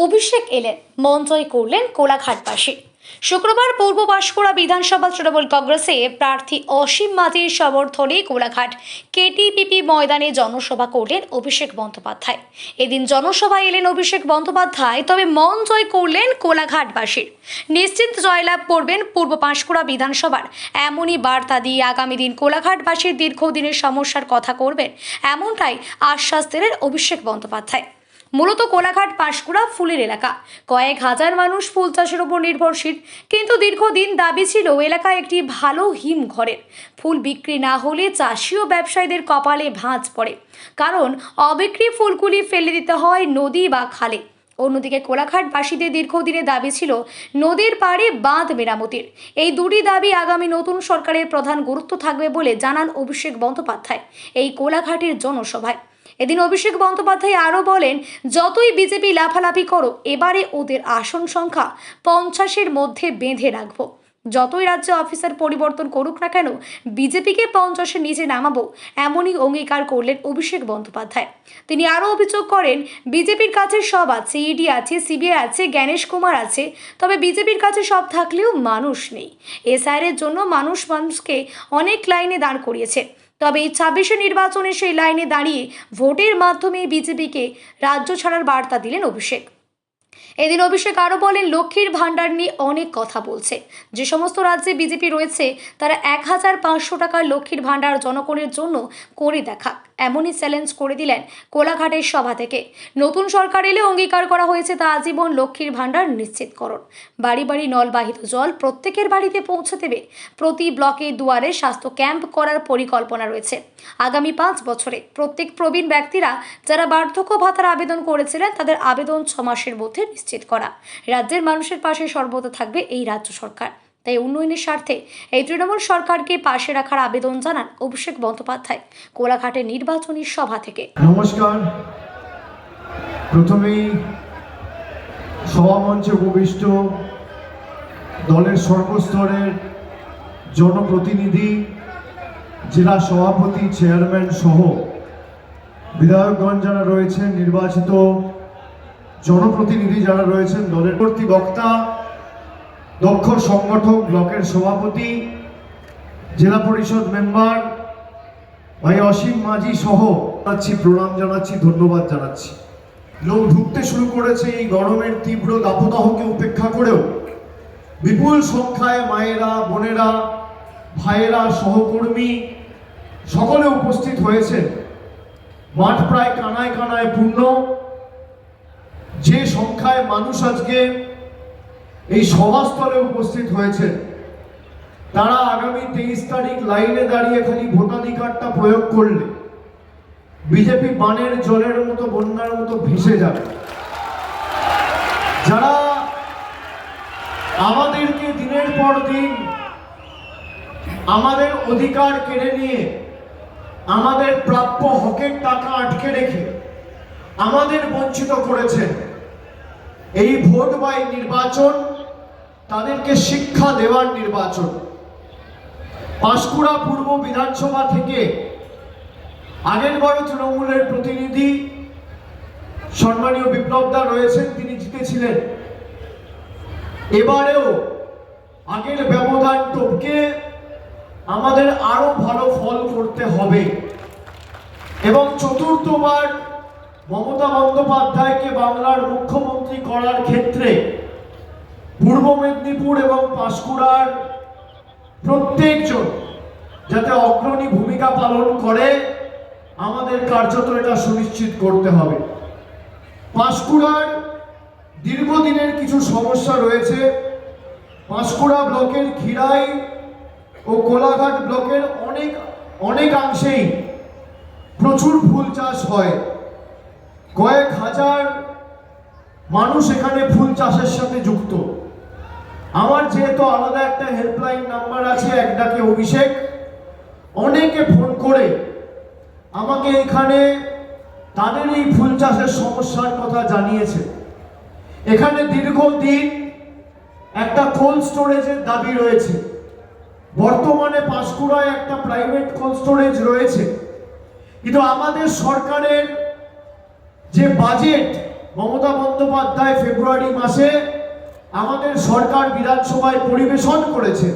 অভিষেক এলেন, মন জয় করলেন কোলাঘাটবাসী। শুক্রবার পূর্ব পাঁশকুড়া বিধানসভা তৃণমূল কংগ্রেসে প্রার্থী অসীম মাঝির সমর্থনে কোলাঘাট কেটিপিপি ময়দানে জনসভা করলেন অভিষেক বন্দ্যোপাধ্যায়। এদিন জনসভায় এলেন অভিষেক বন্দ্যোপাধ্যায়, তবে মন জয় করলেন কোলাঘাটবাসীর। নিশ্চিত জয়লাভ করবেন পূর্ব পাঁশকুড়া বিধানসভার, এমনই বার্তা দিয়ে আগামী দিন কোলাঘাটবাসীর দীর্ঘদিনের সমস্যার কথা করবেন, এমনটাই আশ্বাস দিলেন অভিষেক বন্দ্যোপাধ্যায়। মূলত কোলাঘাট পাঁশকুড়া ফুলের এলাকা, কয়েক হাজার মানুষ ফুল চাষের উপর নির্ভরশীল, কিন্তু দীর্ঘদিন দাবি ছিল এলাকায় একটি ভালো হিম ঘরের। ফুল বিক্রি না হলে চাষি ও ব্যবসায়ীদের কপালে ভাঁজ পড়ে, কারণ অবিক্রি ফুলগুলি ফেলে দিতে হয় নদী বা খালে। অন্যদিকে কোলাঘাটবাসীদের দীর্ঘদিনের দাবি ছিল নদীর পাড়ে বাঁধ মেরামতির। এই দুটি দাবি আগামী নতুন সরকারের প্রধান গুরুত্ব থাকবে বলে জানান অভিষেক বন্দ্যোপাধ্যায় এই কোলাঘাটের জনসভায়। এদিন অভিষেক বন্দ্যোপাধ্যায় আরও বলেন, যতই বিজেপি লাফালাফি করো, এবারে ওদের আসন সংখ্যা 50-এর মধ্যে বেঁধে রাখবো। যতই রাজ্যে অফিসার পরিবর্তন করুক না কেন, বিজেপিকে 50-এর নিচে নামাবো, এমনই অঙ্গীকার করলেন অভিষেক বন্দ্যোপাধ্যায়। তিনি আরও অভিযোগ করেন, বিজেপির কাছে সব আছে, ইডি আছে, সিবিআই আছে, জ্ঞানেশ কুমার আছে, তবে বিজেপির কাছে সব থাকলেও মানুষ নেই। এসআইআরের জন্য মানুষকে অনেক লাইনে দাঁড় করিয়েছে, তবে এই 26 নির্বাচনে সেই লাইনে দাঁড়িয়ে ভোটের মাধ্যমে বিজেপিকে রাজ্য ছাড়ার বার্তা দিলেন অভিষেক। এদিন অভিষেক আরও বলেন, লক্ষ্মীর ভাণ্ডার নিয়ে অনেক কথা বলছে। যে সমস্ত রাজ্যে বিজেপি রয়েছে তারা 1500 টাকার লক্ষ্মীর ভাণ্ডার জনগণের জন্য করে দেখাক, এমনই চ্যালেঞ্জ করে দিলেন কোলাঘাটের সভা থেকে। নতুন সরকার এলে অঙ্গীকার করা হয়েছে তা আজীবন লক্ষ্মীর ভাণ্ডার নিশ্চিতকরণ। বাড়ি বাড়ি নলবাহিত জল প্রত্যেকের বাড়িতে পৌঁছে দেবে। প্রতি ব্লকে দুয়ারে স্বাস্থ্য ক্যাম্প করার পরিকল্পনা রয়েছে। আগামী 5 বছরে প্রত্যেক প্রবীণ ব্যক্তিরা যারা বার্ধক্য ভাতার আবেদন করেছিলেন তাদের আবেদন 6 মাসের মধ্যে নিশ্চিত করা। রাজ্যের মানুষের পাশে সর্বদা থাকবে এই রাজ্য সরকার। তাই উন্নয়নের স্বার্থে এই তৃণমূল সরকারকে পাশে রাখার আবেদন জানান অভিষেক বন্দ্যোপাধ্যায় কোলাঘাটের নির্বাচনী সভা থেকে। নমস্কার। প্রথমেই সভামঞ্চে উপবিষ্ট দলের সর্বস্তরের জনপ্রতিনিধি, জেলা সভাপতি, চেয়ারম্যান সহ বিধায়কগণ যারা রয়েছেন, নির্বাচিত জনপ্রতিনিধি যারা রয়েছেন, দলের প্রতি বক্তা, দক্ষ সংগঠক, ব্লকের সভাপতি, জেলা পরিষদ মেম্বার ভাই অসীম মাঝি সহ জানাচ্ছি, প্রণাম জানাচ্ছি, ধন্যবাদ জানাচ্ছি। লোক ঢুকতে শুরু করেছে। এই গরমের তীব্র দাবদাহকে উপেক্ষা করেও বিপুল সংখ্যায় মায়েরা, বোনেরা, ভাইয়েরা, সহকর্মী সকলে উপস্থিত হয়েছে। মাঠ প্রায় কানায় কানায় পূর্ণ। যে সংখ্যায় মানুষ আজকে এই সভাস্থলে উপস্থিত হয়েছে, তারা আগামী 23 তারিখ লাইনে দাঁড়িয়ে খালি ভোটাধিকারটা প্রয়োগ করলে বিজেপি বানের জলের মতো, বন্যার মতো ভেসে যাবে। যারা আমাদেরকে দিনের পর দিন আমাদের অধিকার কেড়ে নিয়ে, আমাদের প্রাপ্য হকের টাকা আটকে রেখে আমাদের বঞ্চিত করেছেন, এই ভোট বা এই নির্বাচন তাদেরকে শিক্ষা দেওয়ার নির্বাচন। পাঁশকুড়া পূর্ব বিধানসভা থেকে আগের বারও তৃণমূলের প্রতিনিধি সম্মানীয় বিপ্লবদা রয়েছেন, তিনি জিতেছিলেন। এবারেও আগের ব্যবধান টপকে আমাদের আরো ভালো ফল করতে হবে এবং চতুর্থবার মমতা বন্দ্যোপাধ্যায়কে বাংলার মুখ্যমন্ত্রী করার ক্ষেত্রে পূর্ব মেদিনীপুর এবং পাঁশকুড়ার প্রত্যেকজন যাতে অগ্রণী ভূমিকা পালন করে, আমাদের কার্যত এটা সুনিশ্চিত করতে হবে। পাঁশকুড়ার দীর্ঘদিনের কিছু সমস্যা রয়েছে। পাঁশকুড়া ব্লকের খিরাই ও কোলাঘাট ব্লকের অনেকাংশেই প্রচুর ফুল চাষ হয়। কয়েক হাজার মানুষ এখানে ফুল চাষের সাথে যুক্ত। আমার যেহেতু আলাদা একটা হেল্পলাইন নাম্বার আছে, এক ডাকে অভিষেক, অনেকে ফোন করে আমাকে এখানে তাদের এই ফুল চাষের সমস্যার কথা জানিয়েছে। এখানে দীর্ঘদিন একটা কোল্ড স্টোরেজের দাবি রয়েছে। বর্তমানে পাঁশকুড়ায় একটা প্রাইভেট কোল্ড স্টোরেজ রয়েছে, কিন্তু আমাদের সরকারের যে বাজেট মমতা বন্দ্যোপাধ্যায় ফেব্রুয়ারি মাসে আমাদের সরকার বিধানসভায় পরিবেশন করেছে।